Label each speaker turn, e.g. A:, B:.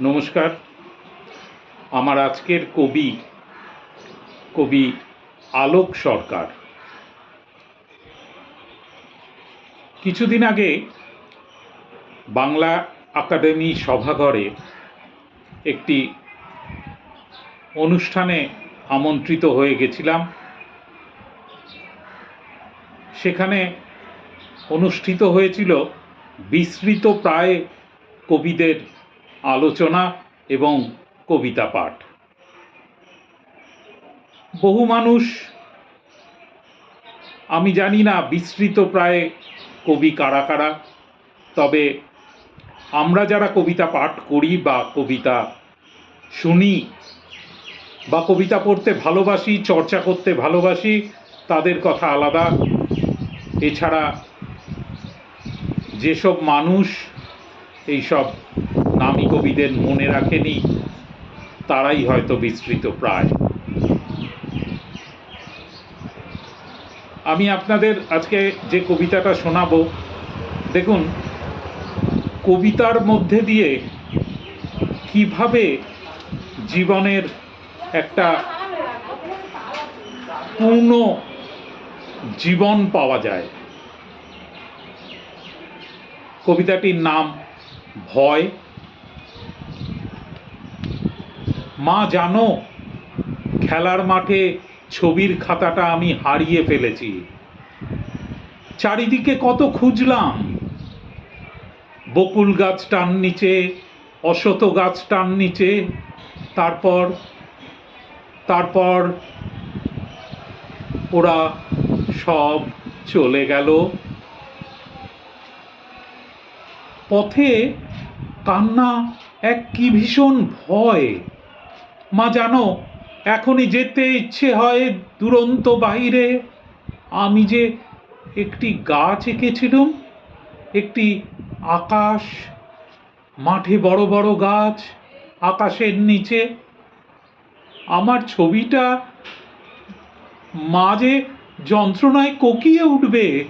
A: নমস্কার। আমার আজকের কবি আলোক সরকার। কিছুদিন আগে বাংলা একাডেমি সভাঘরে একটি অনুষ্ঠানে আমন্ত্রিত হয়ে গেছিলাম। সেখানে অনুষ্ঠিত হয়েছিল বিস্মৃত প্রায় কবিদের আলোচনা এবং কবিতা পাঠ। বহু মানুষ, আমি জানি না বিস্মৃত প্রায় কবি কারা কারা, তবে আমরা যারা কবিতা পাঠ করি বা কবিতা শুনি বা কবিতা পড়তে ভালোবাসি, চর্চা করতে ভালোবাসি, তাদের কথা আলাদা। এছাড়া যেসব মানুষ এইসব নামী কবিদের মনে রাখেনি তারাই হয়তো বিস্মৃত প্রায়। আমি আপনাদের আজকে যে কবিতাটা শোনাবো, দেখুন কবিতার মধ্যে দিয়ে কিভাবে জীবনের একটা পূর্ণ জীবন পাওয়া যায়। কবিতাটির নাম ভয়। মা জানো, খেলার মাঠে ছবির খাতাটা আমি হারিয়ে ফেলেছি। চারিদিকে কত খুঁজলাম, বকুল গাছটার নিচে, অশত গাছটার নিচে, তারপর ওরা সব চলে গেল। পথে কান্না এক কি ভীষণ ভয়। মা জানো, এখনই যেতে ইচ্ছে হয় দুরন্ত বাহিরে। আমি যে একটি গাছ এঁকেছিলুম, একটি আকাশ, মাঠে বড় বড় গাছ, আকাশের নিচে আমার ছবিটা মা যে যন্ত্রণায় কোকিয়ে উঠবে